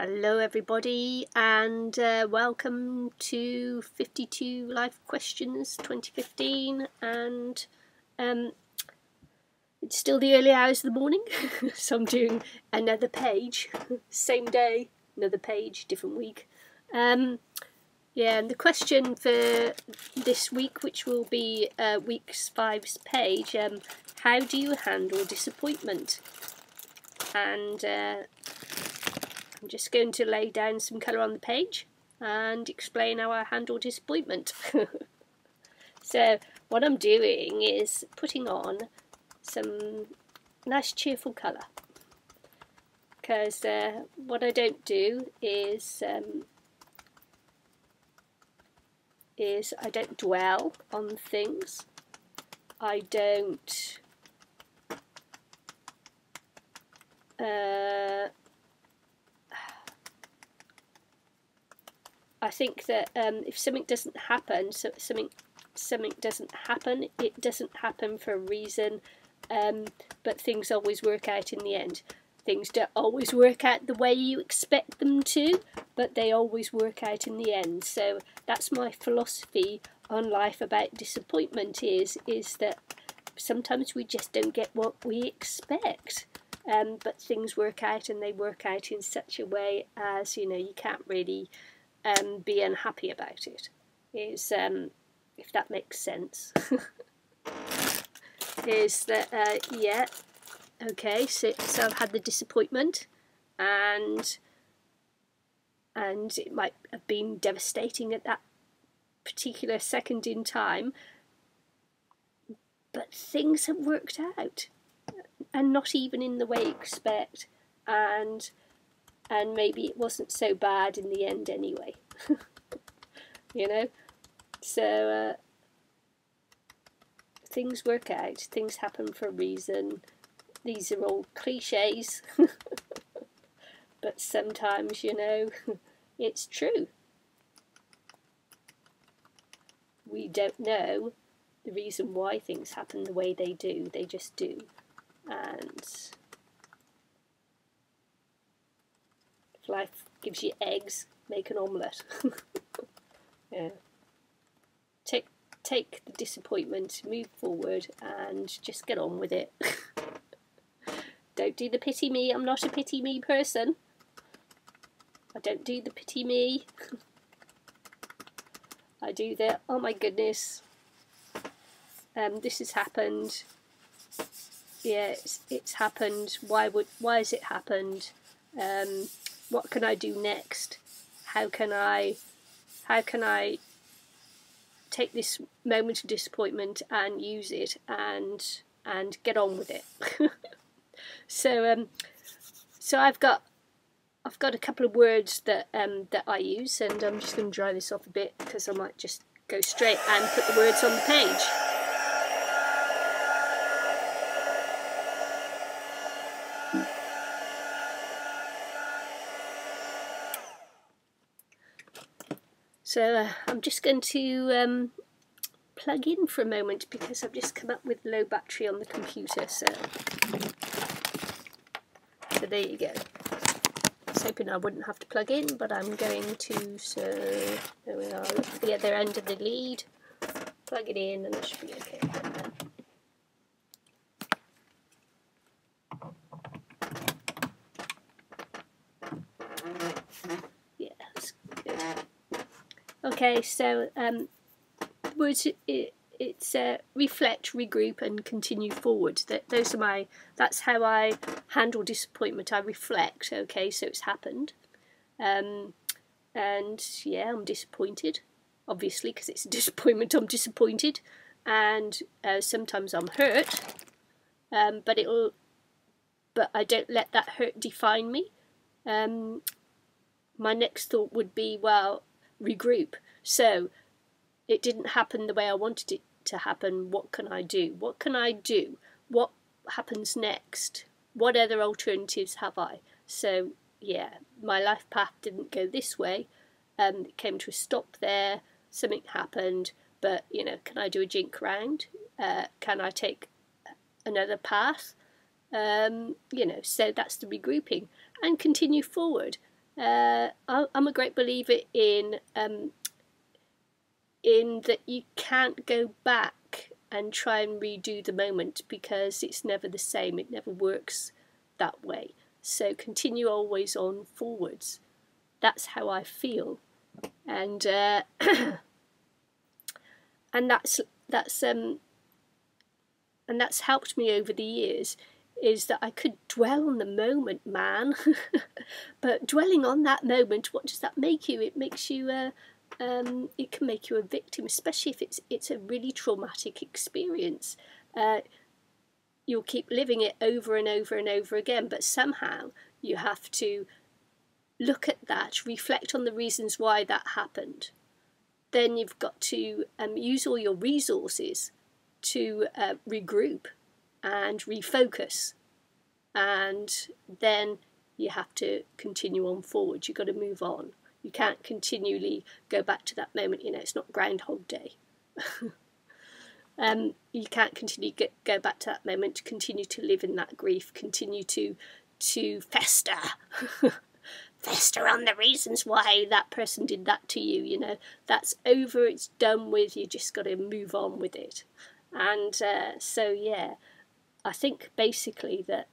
Hello everybody, and welcome to 52 Life Questions 2015, and it's still the early hours of the morning, so I'm doing another page, same day, another page, different week. And the question for this week, which will be week 5's page, how do you handle disappointment? And I'm just going to lay down some colour on the page and explain how I handle disappointment. So what I'm doing is putting on some nice cheerful colour, because what I don't do is I don't dwell on things. I don't I think that if something doesn't happen, something doesn't happen, it doesn't happen for a reason, but things always work out in the end. Things don't always work out the way you expect them to, but they always work out in the end. So that's my philosophy on life about disappointment, is that sometimes we just don't get what we expect. But things work out, and they work out in such a way as, you can't really be unhappy about it. Is if that makes sense. Is that okay, so I've had the disappointment, and it might have been devastating at that particular second in time, but things have worked out, and not even in the way you expect, and maybe it wasn't so bad in the end anyway. So things work out, things happen for a reason. These are all cliches, but sometimes, it's true. We don't know the reason why things happen the way they do, they just do. And if life gives you eggs, make an omelette. Yeah. Take the disappointment, move forward, and just get on with it. Don't do the pity me. I'm not a pity me person. I don't do the pity me. I do the, oh my goodness, this has happened. Yeah, it's happened. Why has it happened? What can I do next? How can I take this moment of disappointment and use it and get on with it? So I've got a couple of words that I use, and I'm just going to dry this off a bit, because I might just go straight and put the words on the page. So I'm just going to plug in for a moment, because I've just come up with low battery on the computer. So there you go. I was hoping I wouldn't have to plug in, but I'm going to. So there we are. Look at the other end of the lead. Plug it in, and it should be okay. Yeah, that's good. Okay, so words, it's reflect, regroup, and continue forward. That's how I handle disappointment. I reflect. Okay, so it's happened, and yeah, I'm disappointed, obviously, because it's a disappointment. I'm disappointed, and sometimes I'm hurt, but I don't let that hurt define me. My next thought would be, well, regroup. So it didn't happen the way I wanted it to happen. What can I do? What can I do? What happens next? What other alternatives have I? So yeah, my life path didn't go this way. It came to a stop there. Something happened, but can I do a jink round? Can I take another path? So that's the regrouping, and continue forward. I'm a great believer in that you can't go back and try and redo the moment, because it's never the same. It never works that way. So continue always on forwards. That's how I feel, and and that's helped me over the years. Is that I could dwell on the moment, man, but dwelling on that moment, what does that make you? It makes you it can make you a victim, especially if it's a really traumatic experience. You'll keep living it over and over and over again, but somehow you have to look at that, reflect on the reasons why that happened. Then you've got to use all your resources to regroup and refocus, and then you have to continue on forward. You've got to move on. You can't continually go back to that moment. You know, it's not Groundhog Day. You can't continue go back to that moment, continue to live in that grief, continue to fester. Fester on the reasons why that person did that to you. You know, that's over, it's done with, you just got to move on with it. And so yeah, I think basically that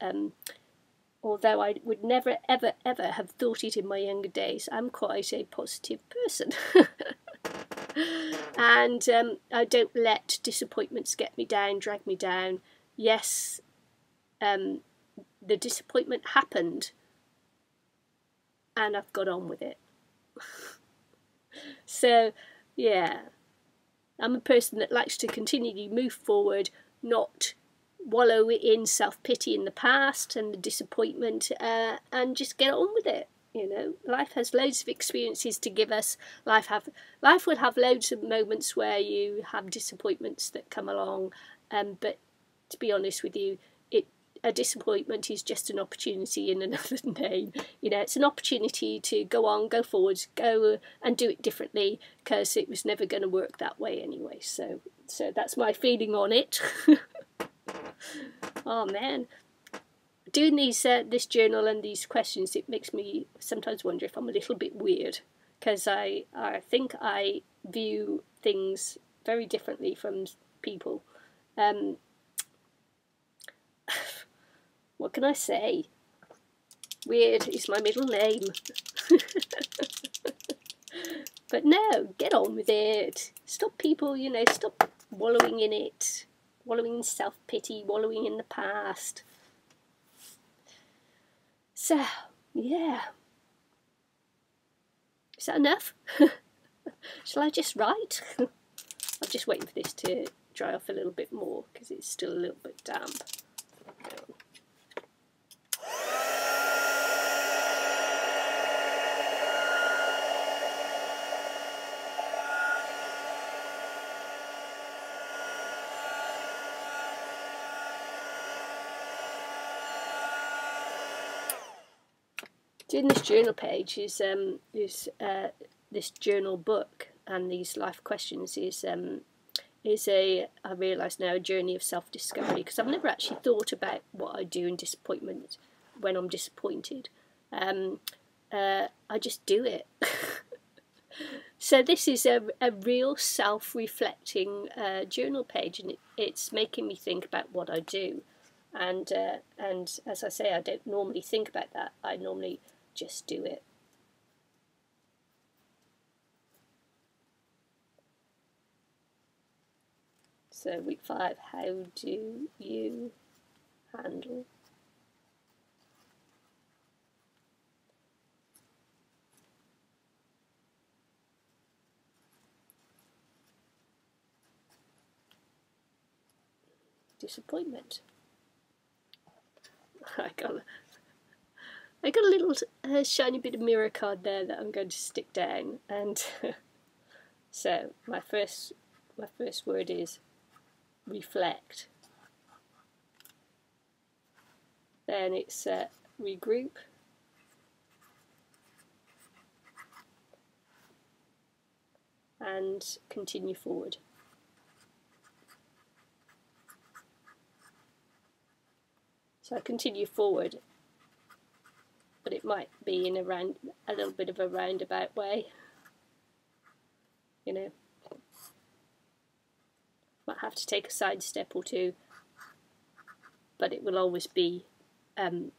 although I would never ever ever have thought it in my younger days, I'm quite a positive person. And I don't let disappointments get me down, drag me down. Yes, the disappointment happened, and I've got on with it. So yeah, I'm a person that likes to continually move forward, not wallow in self-pity in the past and the disappointment, and just get on with it. You know, life has loads of experiences to give us. Life will have loads of moments where you have disappointments that come along, but to be honest with you, a disappointment is just an opportunity in another name. You know, it's an opportunity to go on, go forwards, go and do it differently, because it was never going to work that way anyway. So that's my feeling on it. Oh man, doing these this journal and these questions, it makes me sometimes wonder if I'm a little bit weird, because I think I view things very differently from people. What can I say? Weird is my middle name. But no, get on with it. Stop people, you know, stop wallowing in it. Wallowing in self-pity, wallowing in the past. So, yeah. Is that enough? Shall I just write? I'm just waiting for this to dry off a little bit more, because it's still a little bit damp. Doing this journal page is this journal book and these life questions is I realise now, a journey of self-discovery, because I've never actually thought about what I do in disappointment when I'm disappointed. I just do it. So this is a real self-reflecting journal page, and it's making me think about what I do. And as I say, I don't normally think about that. I normally just do it. So week 5, how do you handle disappointment? I got a little shiny bit of mirror card there that I'm going to stick down, and so my first word is reflect. Then it's regroup, and continue forward. So I continue forward, but it might be in a little bit of a roundabout way, you know. Might have to take a side step or two, but it will always be in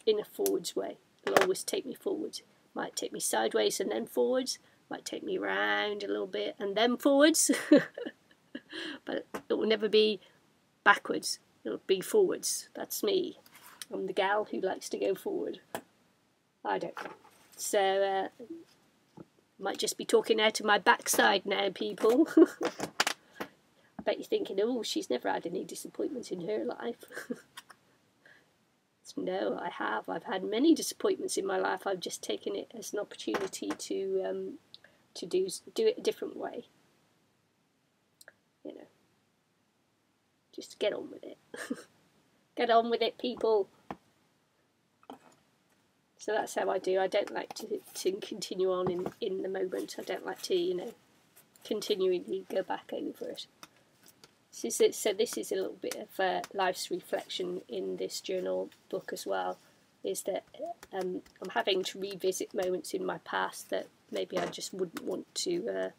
a forwards way. It'll always take me forwards. Might take me sideways and then forwards. Might take me round a little bit and then forwards. But it will never be backwards. It'll be forwards. That's me. I'm the gal who likes to go forward. I don't know. So, might just be talking out of my backside now, people. I bet you're thinking, oh, she's never had any disappointments in her life. No, I have. I've had many disappointments in my life. I've just taken it as an opportunity to do it a different way. You know, just get on with it. Get on with it, people. So that's how I do. I don't like to continue on in the moment. I don't like to, you know, continually go back over it. So this is a little bit of life's reflection in this journal book as well, is that I'm having to revisit moments in my past that maybe I just wouldn't want to,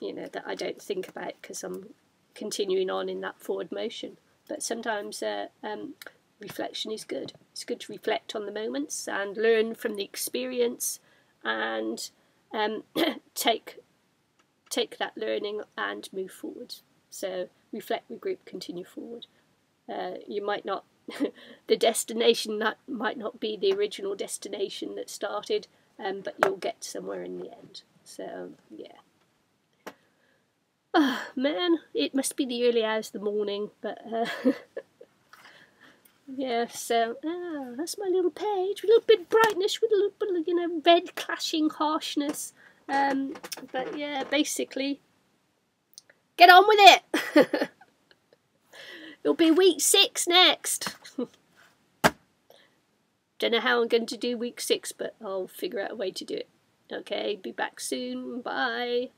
you know, that I don't think about because I'm continuing on in that forward motion. But sometimes reflection is good. It's good to reflect on the moments and learn from the experience and take that learning and move forward. So reflect, regroup, continue forward. You might not, the destination might not be the original destination that started, but you'll get somewhere in the end. So yeah. Oh, man, it must be the early hours of the morning, but yeah. So that's my little page, a little bit of brightness with a little bit of, you know, red clashing harshness. But yeah, basically. Get on with it! It'll be week 6 next. Don't know how I'm going to do week 6, but I'll figure out a way to do it. Okay, be back soon. Bye.